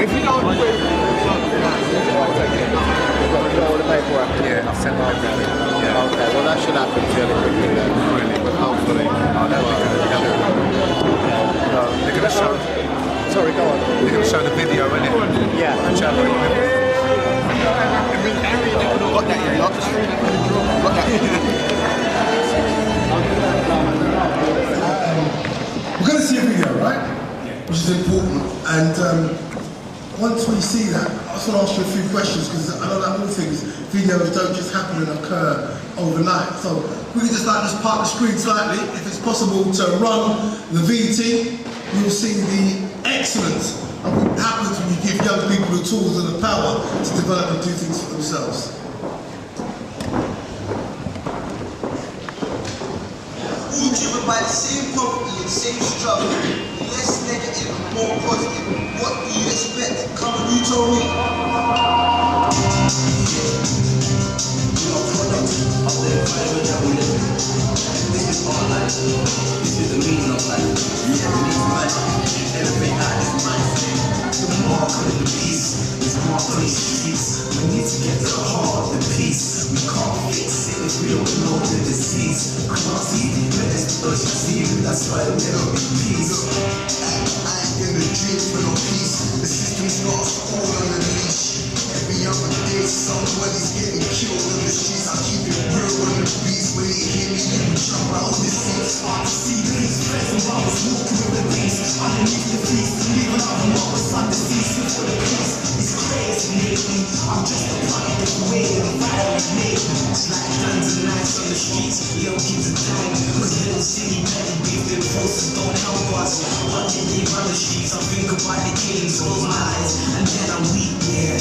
If you don't do it, all the paperwork. Yeah, I've sent that down. Yeah. Okay, well that should happen fairly quickly then. Really? Hopefully. Oh, that'll be good. They're going to show. Sorry, go on. They're going to show the video, innit? Yeah. Which I believe in. Got that, yeah, got that. We're going to see a video, right? Which is important. And once we see that, I just want to ask you a few questions because I know that all things, videos don't just happen and occur overnight. So we can just just park the screen slightly. If it's possible to run the VT, you'll see the excellence of what happens when you give young people the tools and the power to develop and do things for themselves. All driven by the same poverty and same struggle, less negative and more positive. What do you expect? Come on, you told me. You're a product of the environment that we live in. This is our life. This is the meaning of life. Yeah, we need to manage. Elevate out this mindset. The mark of the beast is mark on these streets. We need to get to the heart of the peace. We can't fix it if we don't know the disease. Can't see the best, but you see it. That's why there'll never be peace. I ain't in the dream for no peace. The system's got us all on the leash. Every other day, somebody's getting killed in the streets. I keep it real on the beats. When they hear me, you will jump out of the seats. I see these friends and I was walking with the beast. Underneath the feast, leaving out the mark beside the seats for the peace. It's crazy lately. I'm just a product of the way the environment made me. It's like guns and knives on the streets. Young kids are dying. Cause little city men beef their forces don't help us. One day they run the streets. I think about the kings, close my eyes, and then I'm weak, yeah.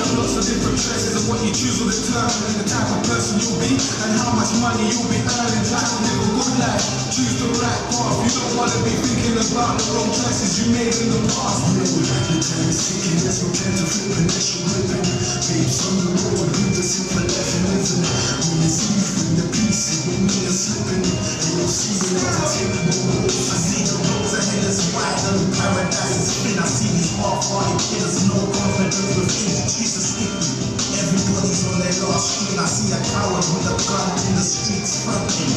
Lots of different choices of what you choose will determine the type of person you'll be and how much money you'll be earning. Try to live a good life, choose the right path. You don't want to be thinking about the wrong choices you made in the past. The time is ticking, there's no time to flip and let you whipping. Babes on the road, do the simple life and living. When you see you from the peace, it don't mean you're slipping. And you'll see me like a tip, I see the roads ahead is wide and the paradise is thin. I see these half-hearted killers, no confidence within. Jesus hit me. Everybody's on their last string. I see a coward with a gun in the streets fronting.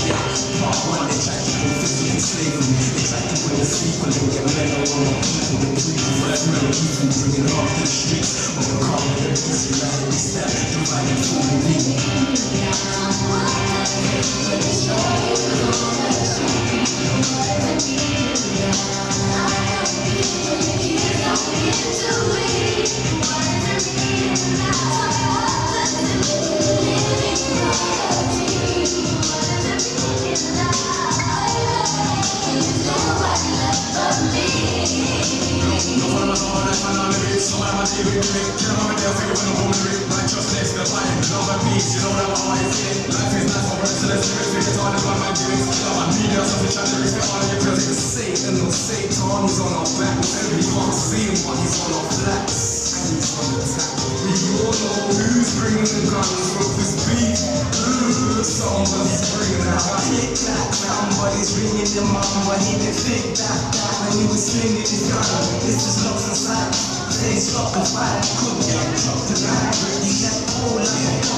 Yeah, part one, they try to do physical slavery. They try to bring the people and get men on the people. They do first men and people bringing up to the streets. But we're calling them easy like we step, dividing for the league. He's on our back, we can't see him, but he's on our flats. And he's on attack. We all know who's bringing the guns from this beat. Somebody's bringing out a hit that. Somebody's bringing them up, but he didn't think that. When he was slinging his gun, this is lost inside. They stop and fight, couldn't get dropped tonight. He kept all of it,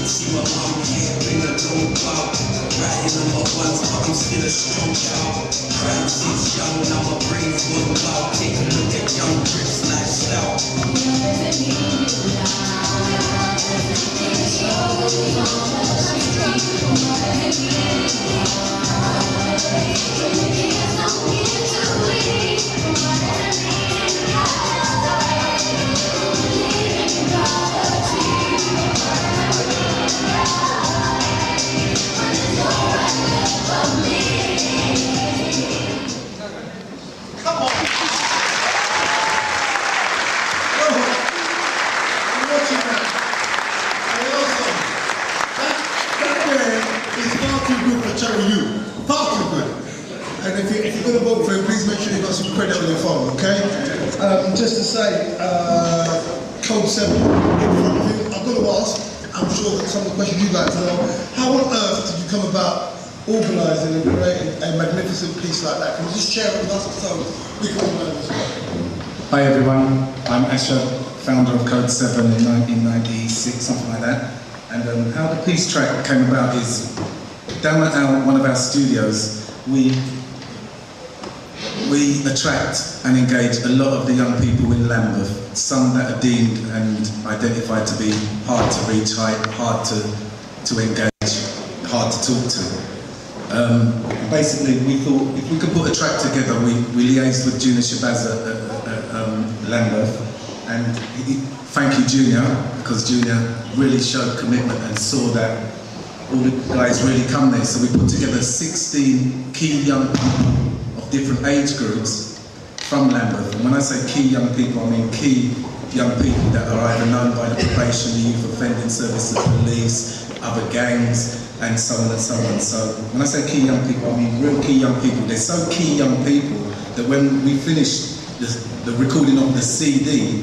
see my mom can't bring a dope out. Riding on my ones, but I'm still a strong child. Crime seems young, now my brain's going wild. Take a look at young Brits lifestyle. too good for Channel U. Far too good. And if you're going to vote for him, please make sure you've got some credit on your phone, okay? Just to say, Code 7 in front of you. I'm going to ask, I'm sure that some of the questions you'd like to know, how on earth did you come about organising and creating a magnificent piece like that? Can you just share it with us so we can all know this? Hi everyone, I'm Asher, founder of Code 7 in 1996, something like that. And how the piece track came about is, down at one of our studios, we attract and engage a lot of the young people in Lambeth, some that are deemed and identified to be hard to reach, hard to engage, hard to talk to. Basically, we thought if we could put a track together, we liaised with Junior Shabazz at Lambeth, and thank you Junior, because Junior really showed commitment and saw that all the guys really come there. So we put together 16 key young people of different age groups from Lambeth. And when I say key young people, I mean key young people that are either known by the probation, the youth offending service, the police, other gangs, and so on and so on. So when I say key young people, I mean real key young people. They're so key young people that when we finished the recording of the CD,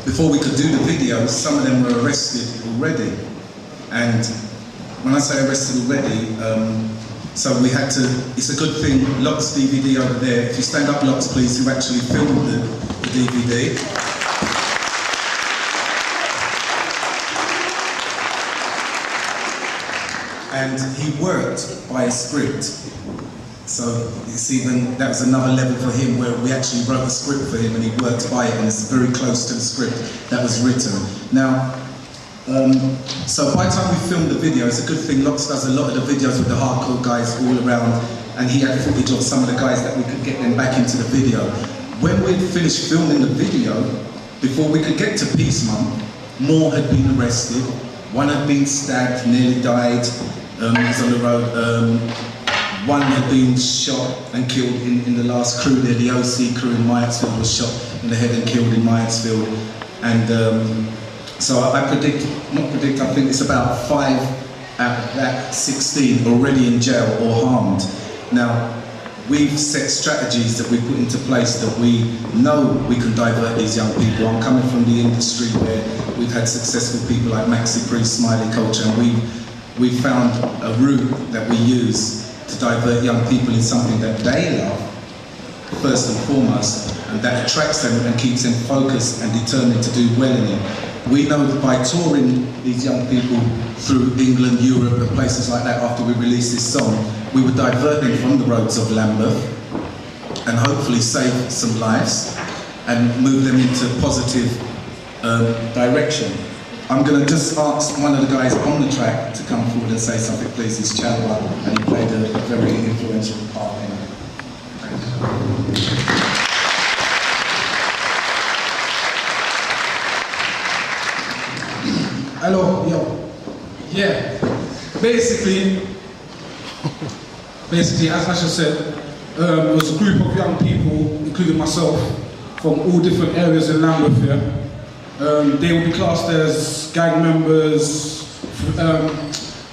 before we could do the video, some of them were arrested already. And when I say arrested already, so we had to, it's a good thing, Locke's DVD over there. If you stand up, Locke's please, who actually filmed the DVD. And he worked by a script. So it's even, that was another level for him where we actually wrote a script for him and he worked by it, and it's very close to the script that was written. Now, so by the time we filmed the video, it's a good thing Locks does a lot of the videos with the hardcore guys all around, and he had footage of some of the guys that we could get them back into the video. When we'd finished filming the video, before we could get to Peace Month, more had been arrested, one had been stabbed, nearly died, he was on the road, one had been shot and killed in the last crew there, the OC crew in Myersfield was shot in the head and killed in Myersfield. And so I I think it's about 5 out of that 16 already in jail or harmed. Now, we've set strategies that we put into place that we know we can divert these young people. I'm coming from the industry where we've had successful people like Maxi Priest, Smiley Culture, and we've found a route that we use to divert young people in something that they love, first and foremost, and that attracts them and keeps them focused and determined to do well in it. We know that by touring these young people through England, Europe and places like that after we release this song, we would divert them from the roads of Lambeth and hopefully save some lives and move them into positive direction. I'm going to just ask one of the guys on the track to come forward and say something, please. It's Chalwa, and he played a very influential part in it. Hello, yo. Yeah. Basically, as Asher said, it was a group of young people, including myself, from all different areas in Lambeth here. They would be classed as gang members,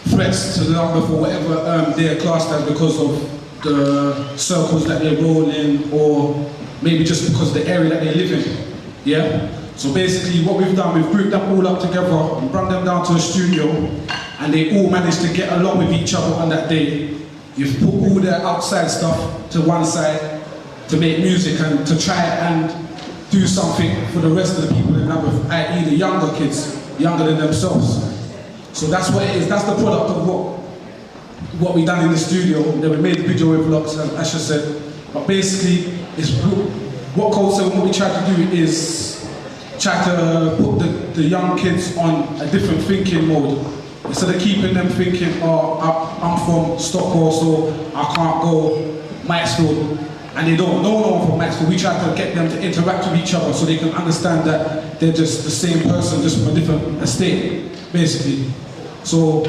threats to Lambeth or whatever they are classed as because of the circles that they roll in, or maybe just because of the area that they live in. Yeah? So basically what we've done, we've grouped them all up together and brought them down to a studio, and they all managed to get along with each other on that day. You've put all their outside stuff to one side to make music and to try and do something for the rest of the people in Lambeth, i.e. the younger kids, younger than themselves. So that's what it is, that's the product of what we done in the studio. Then we made the video with Locks, as Asher said. But basically, it's what Code 7, what we try to do is try to put the young kids on a different thinking mode. Instead of keeping them thinking, oh, I'm from Stockwell, so I can't go Myersfield. And they don't know no one from Maxfield. We try to get them to interact with each other so they can understand that they're just the same person, just from a different estate, basically. So,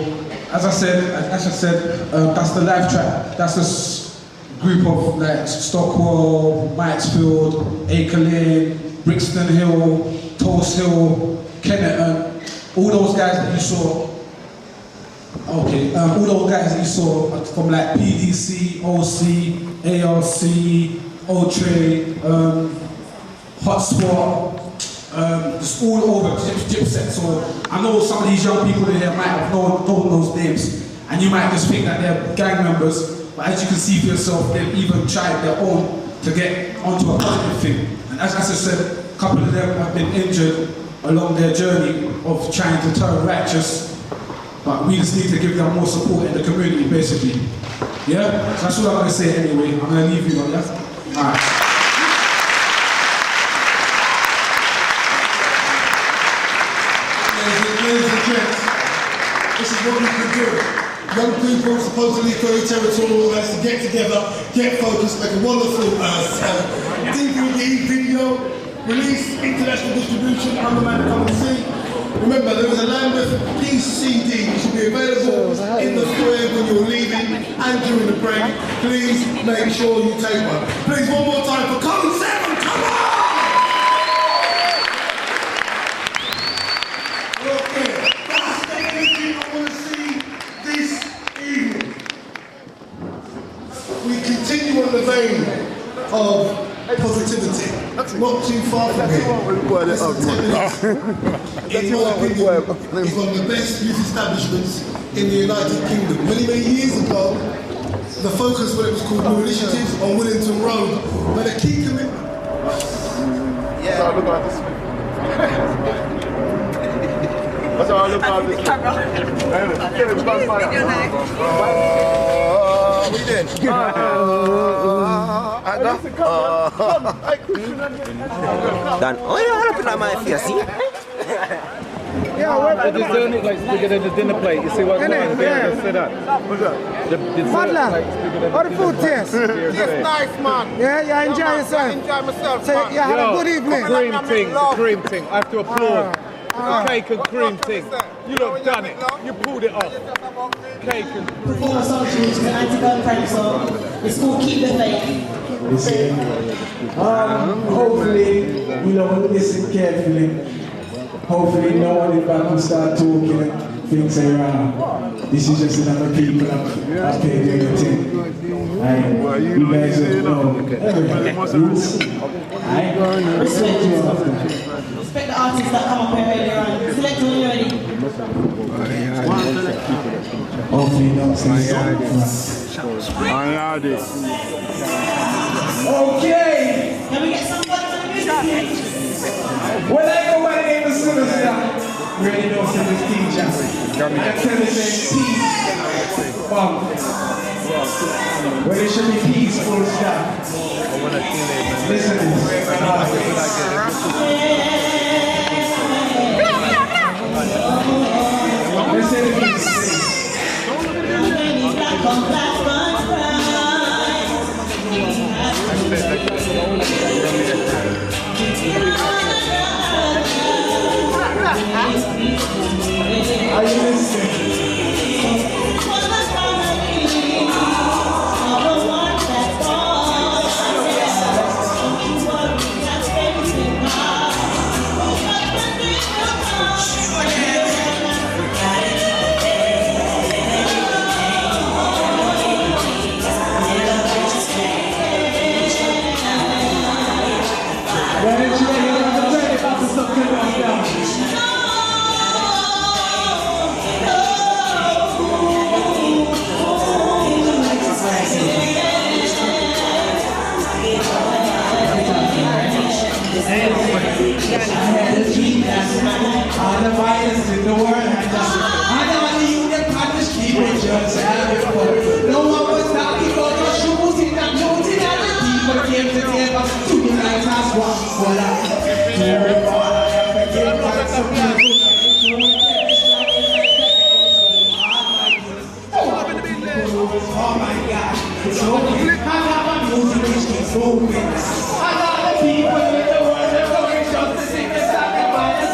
as I said, that's the live track. That's this group of like Stockwell, Myersfield, Acre Lane, Brixton Hill, Toast Hill, Kenneton, all those guys that you saw Okay, all those guys that you saw from like PDC, OC, ARC, O-Trade, Hotspot, just all over Gypset. So I know some of these young people in here might have known those names, and you might just think that they're gang members, but as you can see for yourself, they've even tried their own to get onto a positive thing. And as I said, a couple of them have been injured along their journey of trying to turn righteous. But we just need to give them more support in the community, basically. Yeah? So that's what I'm going to say anyway. I'm going to leave you on that. Alright. Ladies and gents, this is what we can do. Young people, supposedly very territorial, to get together, get focused, make a wonderful DVD video, release, international distribution, I'm the man to come and see. Remember, there is a Lambeth PCD which will be available in the foyer when you're leaving and during the break. Please make sure you take one. Please, one more time for Code 7, come on! Okay, that's everything I want to see this evening. We continue on the vein of positivity. Not too far from here. In my opinion, is one of the best youth establishments in the United Kingdom. Many, many years ago, the focus when it was called New Initiatives on Willington Road, but a key commitment. Yeah. So look at this. That's how I look at this. What you doing? Dan, oh yeah, I'm looking at my face, see? Yeah, they're just doing it like bigger than the dinner plate. You see what's going on? Yeah. Say that. What's that? The How the food taste? It's nice, man. Yeah, you enjoy yourself? I enjoy myself, So you had a good evening? The cream thing. I have to applaud. The cake and cream thing. You lot done it. You pulled it off. Cake and cream. Before social, it's an anti-gun prank song. It's called Keep the Faith. Hopefully, you know, listen carefully. Hopefully, no one in back will start talking and things are wrong. This is just another people I've paid everything. You guys don't know. Respect you. Respect the artists that come up here earlier on. Select when you're ready. Hopefully, no one says okay. Can we get somebody to the music? When I go by the name of Simmons, you already know Simmons teacher. I tell the name peace. When it should be peaceful stuff. Listen to this. Listen to this. Are you listening? All the violence in the world, I don't need the punish, keep it just having fun. No one was talking about your shoes in that mountain, and the people came together to unite as one. But I forget that some people oh my God, it's okay. I got my music which keeps moving. I got the people in the world that are just to sing the song and violence.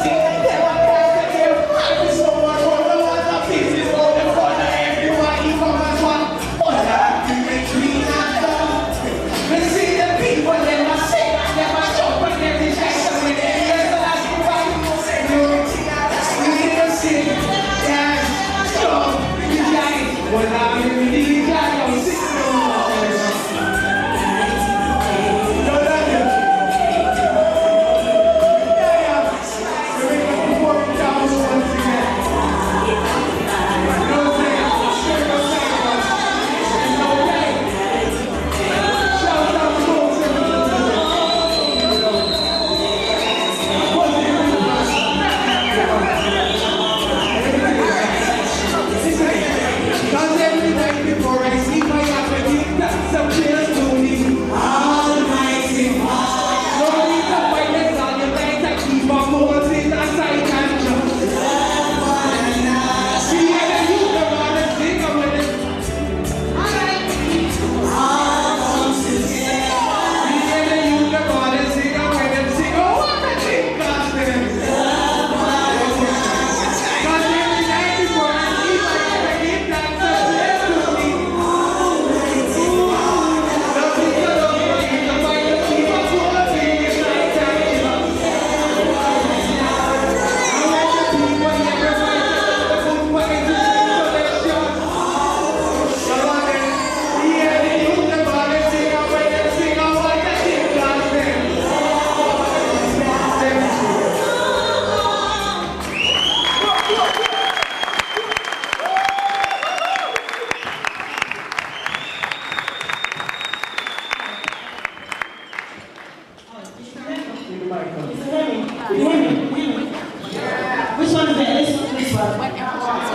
Which one is it? This one.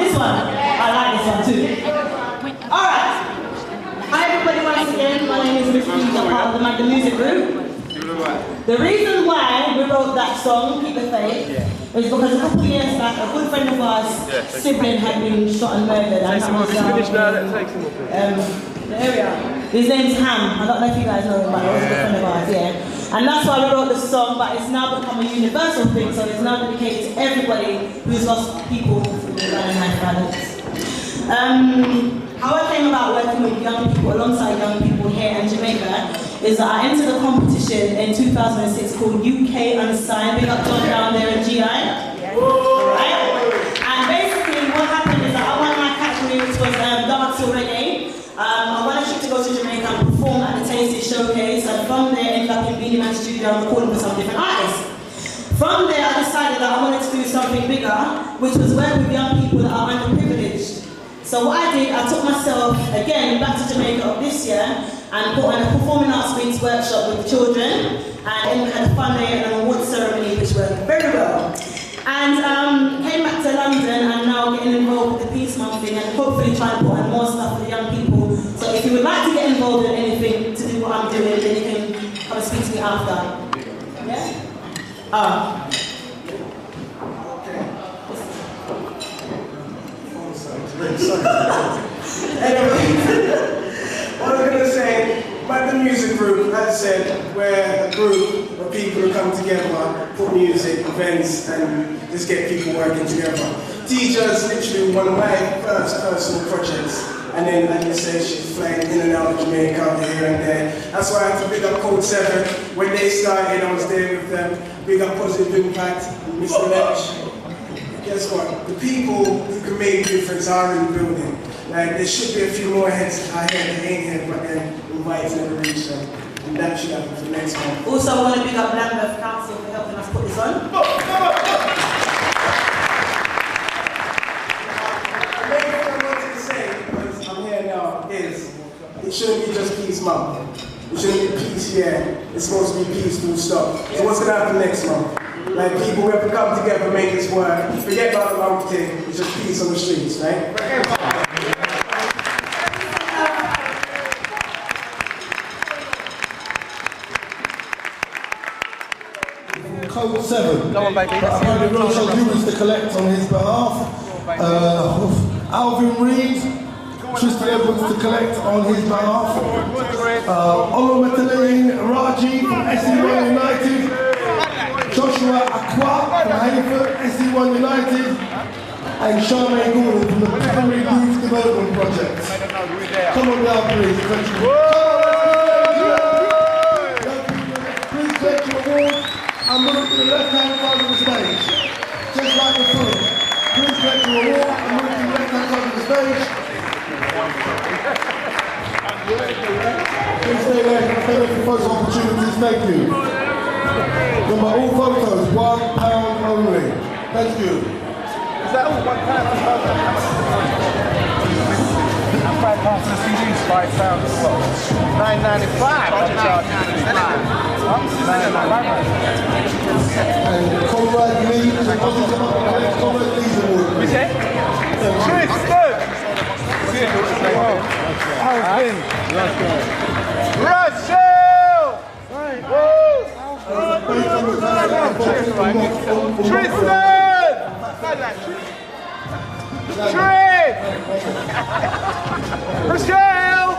This one. I like this one too. Alright. Hi everybody once again. My name is Miss Reed. I'm part of the Magda Music Group. The reason why we wrote that song, Keep the Faith, is because a couple of years back, a good friend of ours, sibling, had been shot and murdered. And that was the area. His name's Ham. I don't know if you guys know him, but he was a good friend of ours, yeah. And that's why we wrote the song, but it's now become a universal thing, so it's now dedicated to everybody who's lost people through gun and knife violence. How I came about working with young people, alongside young people here in Jamaica, is that I entered a competition in 2006 called UK Unsigned. Big up John down there in GI. Right? And basically what happened is that I won my category, which was dancehall reggae. I won a trip to go to Jamaica and perform at the Tasty Showcase, and from there ended up in Beanie Man's studio recording with some different artists. From there I decided that I wanted to do something bigger, which was work with young people that are underprivileged. So what I did, I took myself again back to Jamaica of this year and put on a performing arts week's workshop with the children, and then we had a fun day and an award ceremony which worked very well. And came back to London and now getting involved with the Peace Month thing and hopefully trying to put on more stuff for the young people. So if you would like to get involved in anything to do what I'm doing, then you can come and speak to me after. Yeah? Anyway, what I'm going to say, Magda Music Group, as I said, we're a group of people who come together, put music, events, and just get people working together. Teacher is literally one of my first personal projects, and then, like you said, she's flying in and out of Jamaica, here and there. That's why I have to big up Code 7. When they started, I was there with them. Big up Positive Impact, Mr. Lynch. Guess what? The people who can make a difference are in the building. Like, there should be a few more heads out here that ain't here, but then invites never reach them. And that should happen for next month. Also, I want to big up Lambeth Council for helping us put this on. The main thing I wanted to say, because I'm here now, is it shouldn't be just peace month. It shouldn't be peace here. It's supposed to be peaceful stuff. So what's going to happen next month? Like, people have to come together, make this work. Forget about the wrong thing. It's just peace on the streets, right? Code 7. Come on, baby. Apparently, Rochelle Lewis to collect on his behalf. Alvin Reed, Tristan Edwards to collect on his behalf. Olometalene Raji from SE1 United. Joshua Aqua from Hayford, SE1 United. And Charmaine Gordon from the Primary Youth Development Project. Come on down, please. Please collect your award. And move to the left-hand side of the stage, just like before. Please collect your award and move to the left-hand side of the stage. Please stay there for photo opportunities, thank you. Remember, all photos, £1 only. Thank you. Is that all £1? And £5 for the CDs, £5 as well. £9.95. And Conrad Lee, Conrad Lee's award. Who's it? Tristan! Alvin! Russell! Tristan! Tris! Rochelle!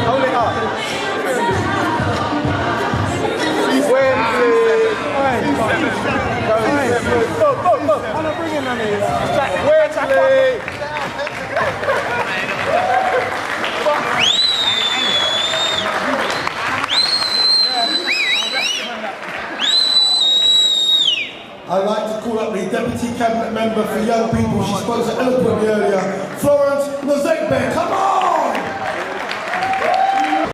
Hold it up. I'm not bringing none of you. I'd like to call up the Deputy Cabinet Member for Young People. She spoke so eloquently earlier. Florence Nozekbe, come on!